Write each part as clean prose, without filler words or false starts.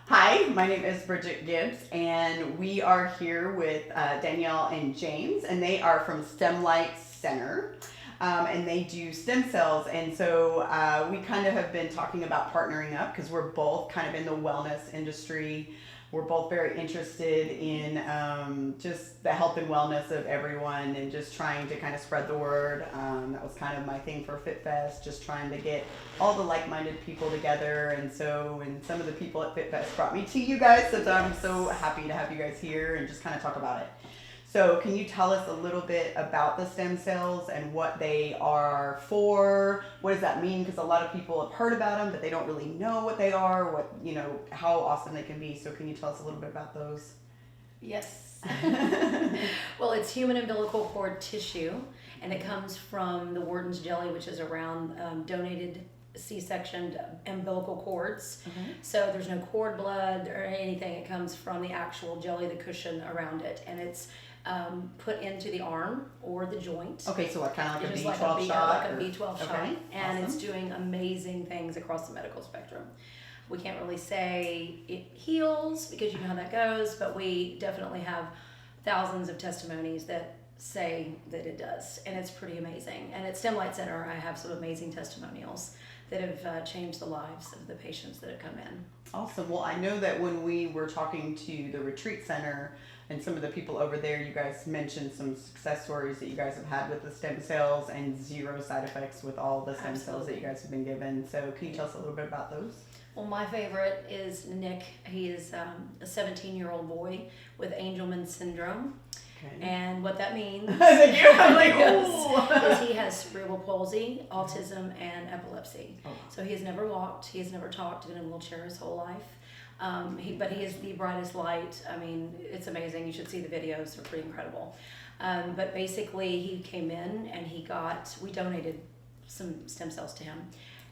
Hi, my name is Bridget Gibbs, and we are here with Danielle and James, and they are from StemLight Center, and they do stem cells. And so we kind of have been talking about partnering up because we're both kind of in the wellness industry. We're both very interested in just the health and wellness of everyone and just trying to kind of spread the word. That was kind of my thing for FitFest, just trying to get all the like-minded people together. And some of the people at FitFest brought me to you guys, so I'm so happy to have you guys here and just kind of talk about it. So can you tell us a little bit about the stem cells and what they are for? What does that mean? Because a lot of people have heard about them, but they don't really know what they are, how awesome they can be. So can you tell us a little bit about those? Yes. Well, it's human umbilical cord tissue, and it comes from the Wharton's jelly, which is around donated C-sectioned umbilical cords. Mm-hmm. So there's no cord blood or anything. It comes from the actual jelly, the cushion around it, and it's put into the arm or the joint. Okay, so what, kind of like a B12 shot? Like a B12 shot. And awesome. It's doing amazing things across the medical spectrum. We can't really say it heals because you know how that goes, but we definitely have thousands of testimonies that say that it does, and it's pretty amazing. And at StemLight Center, I have some amazing testimonials that have changed the lives of the patients that have come in. Awesome. Well, I know that when we were talking to the retreat center and some of the people over there, you guys mentioned some success stories that you guys have had with the stem cells and zero side effects with all the stem cells that you guys have been given. So can you tell us a little bit about those? Well, my favorite is Nick. He is a 17-year-old boy with Angelman syndrome. Okay. And what that means I'm like, is he has cerebral palsy, autism, and epilepsy. Oh. So he has never walked, he has never talked, been in a wheelchair his whole life. But he is the brightest light. I mean, it's amazing. You should see the videos. They're pretty incredible. But basically, he came in and we donated some stem cells to him.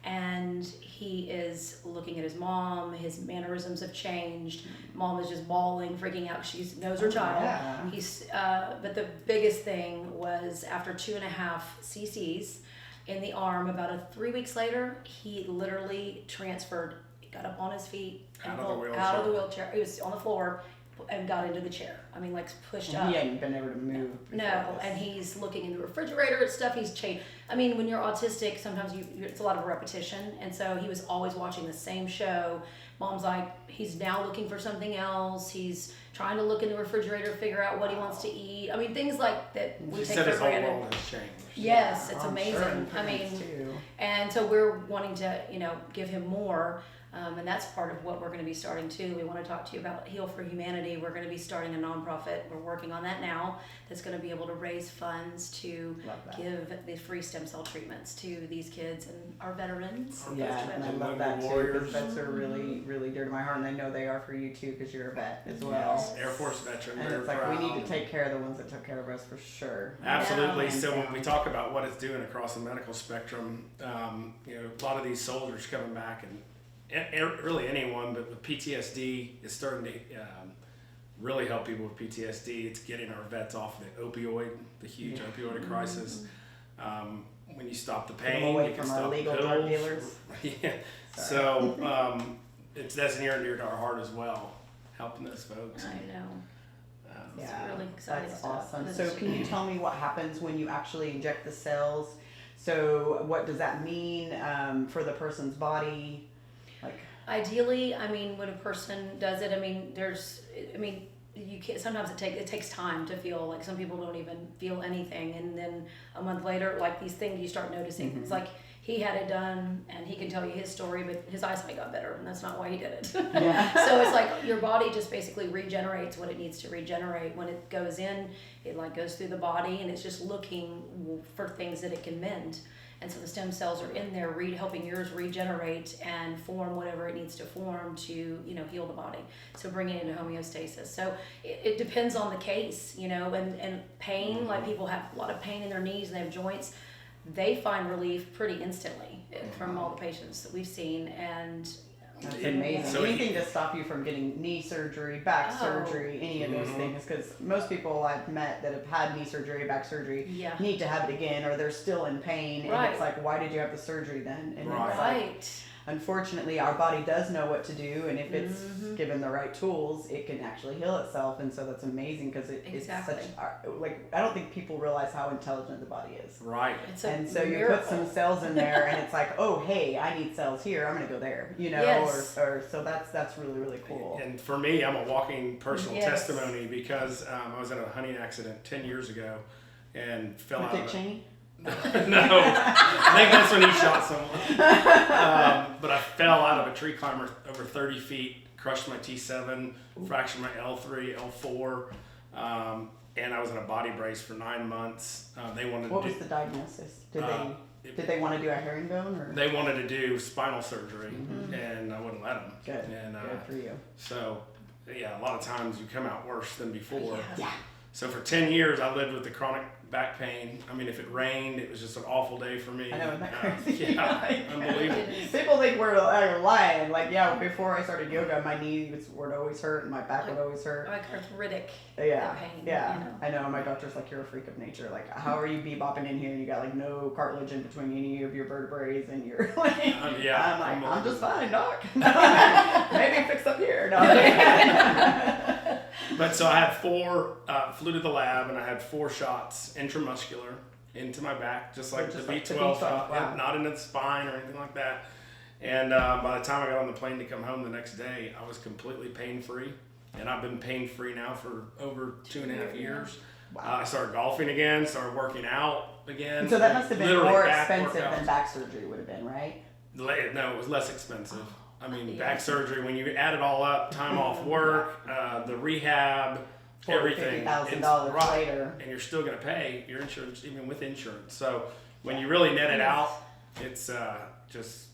And he is looking at his mom. His mannerisms have changed. Mom is just bawling, freaking out. She knows her child. Yeah. But the biggest thing was after 2.5 cc's in the arm, about 3 weeks later, he literally transferred. He got up on his feet and out of the wheelchair. He was on the floor and got into the chair. I mean, like pushed up. He hadn't been able to move. No, and he's looking in the refrigerator at stuff. He's changed. I mean, when you're autistic, sometimes it's a lot of repetition, and so he was always watching the same show. Mom's like, he's now looking for something else. He's trying to look in the refrigerator, figure out what he wants to eat. I mean, things like that we take for granted. His whole world has changed. Yes, it's amazing. Sure, I mean, and so we're wanting to, give him more. And that's part of what we're going to be starting too. We want to talk to you about Heal for Humanity. We're going to be starting a nonprofit. We're working on that now. That's going to be able to raise funds to give the free stem cell treatments to these kids and our veterans. Yeah, and I love that too, because vets are really, really dear to my heart, and I know they are for you too, because you're a vet as well. Yes, Air Force veteran. And it's like we need to take care of the ones that took care of us for sure. Absolutely. So when we talk about what it's doing across the medical spectrum, a lot of these soldiers coming back and really anyone, but with PTSD, it's starting to really help people with PTSD. It's getting our vets off the huge opioid crisis. When you stop the pain, away you can from stop our legal the pills. drug dealers. Yeah. So that's near and dear to our heart as well, helping those folks. I know. It's really exciting. That's awesome. So can you tell me what happens when you actually inject the cells? So what does that mean for the person's body? Ideally, I mean, when a person does it, you can't, sometimes it takes time to feel. Like some people don't even feel anything, and then a month later, like these things you start noticing. Mm-hmm. It's like he had it done, and he can tell you his story, but his eyesight got better, and that's not why he did it. Yeah. So it's like your body just basically regenerates what it needs to regenerate. When it goes in, it like goes through the body, and it's just looking for things that it can mend. And so the stem cells are in there helping yours regenerate and form whatever it needs to form to, heal the body. So bringing it into homeostasis. So it depends on the case, and pain, like people have a lot of pain in their knees and they have joints. They find relief pretty instantly from all the patients that we've seen. And that's amazing. So anything to stop you from getting knee surgery, back surgery, any of those things, because most people I've met that have had knee surgery, back surgery, need to have it again, or they're still in pain, and it's like, why did you have the surgery then? And it's like, unfortunately our body does know what to do, and if it's given the right tools, it can actually heal itself. And so that's amazing, because it's such, like, I don't think people realize how intelligent the body is. Right. And so you put some cells in there, and it's like, oh, hey, I need cells here, I'm gonna go there, you know. Yes. Or so that's really, really cool. And for me, I'm a walking personal testimony, because I was in a hunting accident 10 years ago and fell out of it. Cheney? No, I think that's when he shot someone. But I fell out of a tree climber over 30 feet, crushed my T7, fractured my L3, L4, and I was in a body brace for 9 months. They wanted What to was the diagnosis? Did they want to do a herringbone, or? They wanted to do spinal surgery, and I wouldn't let them. Good. And, Good for you. So, yeah, a lot of times you come out worse than before. Yeah. So for 10 years, I lived with the chronic back pain. I mean, if it rained, it was just an awful day for me. I know, isn't that crazy? Yeah, unbelievable. People think we're lying. Like, yeah, before I started yoga, my knees would always hurt and my back would always hurt. Like arthritic Yeah, pain. yeah. You know? I know. My doctor's like, you're a freak of nature. Like, how are you bebopping in here and you got like no cartilage in between any of your vertebrae, and you're like, Yeah, I'm like, I'm just fine, doc. Maybe fix up here. No. But so I had flew to the lab, and I had 4 shots intramuscular into my back, just like the B12 shot, wow. not into the spine or anything like that. And by the time I got on the plane to come home the next day, I was completely pain-free. And I've been pain-free now for over 2.5 years. Wow. I started golfing again, started working out again. And so that must have been Literally more back expensive workouts. than back surgery would have been, right? No, it was less expensive. I mean, Yeah. back surgery, when you add it all up, time off work, the rehab, everything, $50,000 right, later. and you're still going to pay your insurance, even with insurance. So when you really net it out, it's just.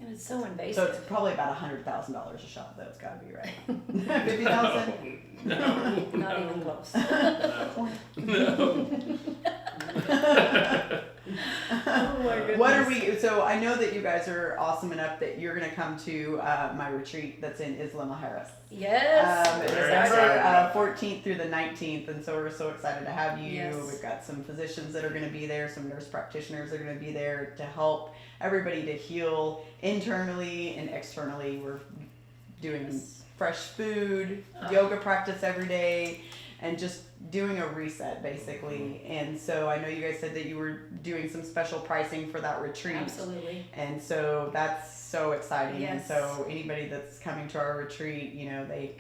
And it's so invasive. So it's probably about $100,000 a shot, though. It's got to be right. 50,000. No, Not even close. no. Oh my goodness. What are we? So I know that you guys are awesome enough that you're going to come to my retreat that's in Isla Mujeres. Yes. Very December excited. 14th through the 19th, and so we're so excited to have you. Yes. We've got some physicians that are going to be there, some nurse practitioners are going to be there to help everybody to heal internally and externally. We're doing fresh food, yoga practice every day, and just doing a reset basically. And so I know you guys said that you were doing some special pricing for that retreat. Absolutely. And so that's so exciting. Yes. And so anybody that's coming to our retreat, you know, they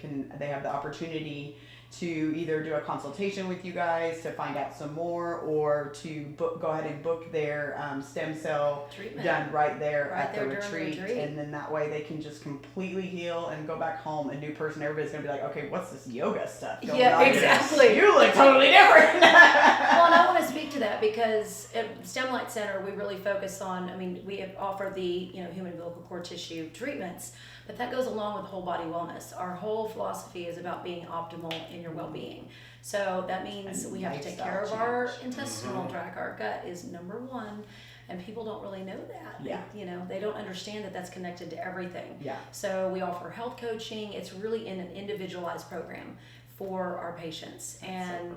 have the opportunity to either do a consultation with you guys to find out some more, or to go ahead and book their stem cell Treatment. done right there Right at there the during the retreat. retreat. And then that way they can just completely heal and go back home a new person. Everybody's gonna be like, okay, what's this yoga stuff going Yeah, on? exactly. You look totally different. Well, and I want to speak to that because at Stem Light Center, we really focus on, I mean, we offer the, human umbilical cord tissue treatments, but that goes along with whole body wellness. Our whole philosophy is about being optimal in your well-being. So that means And we have to take lifestyle care of our change. intestinal tract. Our gut is number one, and people don't really know that. Yeah. They don't understand that that's connected to everything. Yeah. So we offer health coaching. It's really in an individualized program for our patients, and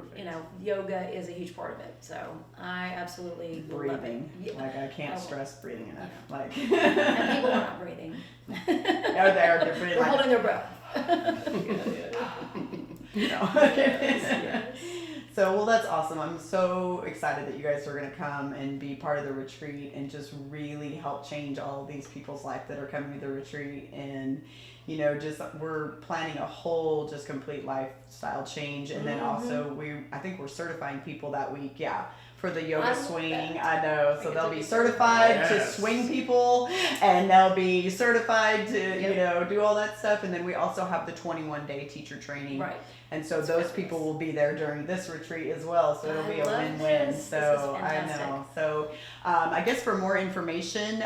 yoga is a huge part of it. So I absolutely love it. Breathing. Yeah. Like I can't stress breathing enough. Yeah. Like And people are not breathing. they're breathing They're like, holding their breath. So, well, that's awesome. I'm so excited that you guys are going to come and be part of the retreat and just really help change all of these people's life that are coming to the retreat. And, we're planning a whole just complete lifestyle change. And then also I think we're certifying people that week. Yeah. For the yoga I love swinging, that. I know. I So get they'll to be be certified to Yes. swing people, and they'll be certified to, Yep. do all that stuff. And then we also have the 21-day teacher training. Right. And so those people will be there during this retreat as well. So it'll I be a love win-win. this. So This is I fantastic. know. So I guess for more information,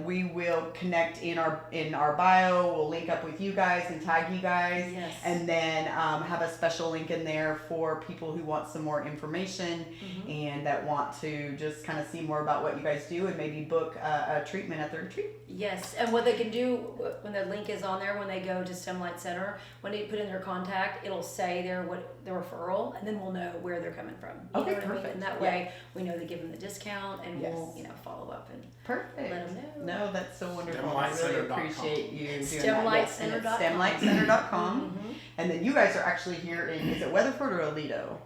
we will connect in our bio. We'll link up with you guys and tag you guys. Yes. And then have a special link in there for people who want some more information. Mm-hmm. And that want to just kind of see more about what you guys do and maybe book a treatment at the retreat. Yes, and what they can do when the link is on there, when they go to STEM Light Center, when they put in their contact, it'll say the referral, and then we'll know where they're coming from. You Okay, know what I mean? perfect. And that way we know to give them the discount, and Yes. we'll follow up and Perfect. let them know. No, that's so wonderful. I really STEMlightcenter.com. appreciate you doing STEMlightcenter.com. that. Yes, STEMlightcenter.com. And then you guys are actually here in, is it Weatherford or Aledo?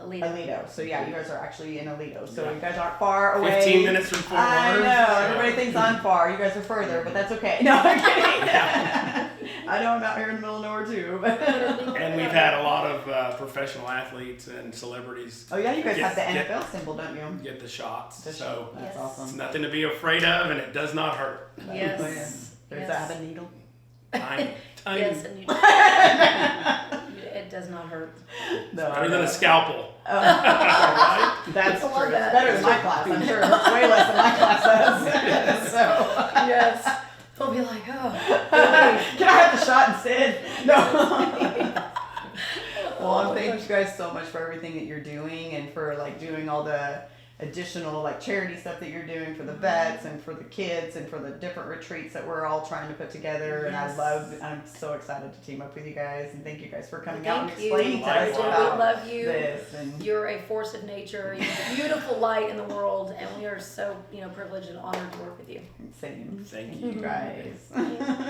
Alita. Aledo. So yeah, you guys are actually in Aledo. So Yeah. you guys aren't far away. 15 minutes from Fort I Worth. know. Everybody thinks I'm far. You guys are further, but that's okay. No, I'm kidding. I know I'm out here in the middle of nowhere too. But And we've had a lot of professional athletes and celebrities. oh yeah, you guys have the get- NFL symbol, don't you? Get the shots. The So show. That's Yes. it's awesome. nothing to be afraid of, and it does not hurt. Yes. Oh, yeah. Does that have a needle? Tiny, tiny. Yes, and it does not hurt. No. Better than a scalpel. Oh, right? That's I love true. It's that. better than my class. I'm sure it hurts way less than my class does. So, Yes. They'll be like, oh. can I have the shot instead? No. Well, thank you guys so much for everything that you're doing and for like doing all the additional like charity stuff that you're doing for the vets and for the kids and for the different retreats that we're all trying to put together. And Yes. I'm so excited to team up with you guys and thank you guys for coming out and Thank you. explaining to us Likewise. about We love you. this. And You're a force of nature. You're a beautiful light in the world, and we are so privileged and honored to work with you. same. Thank you guys.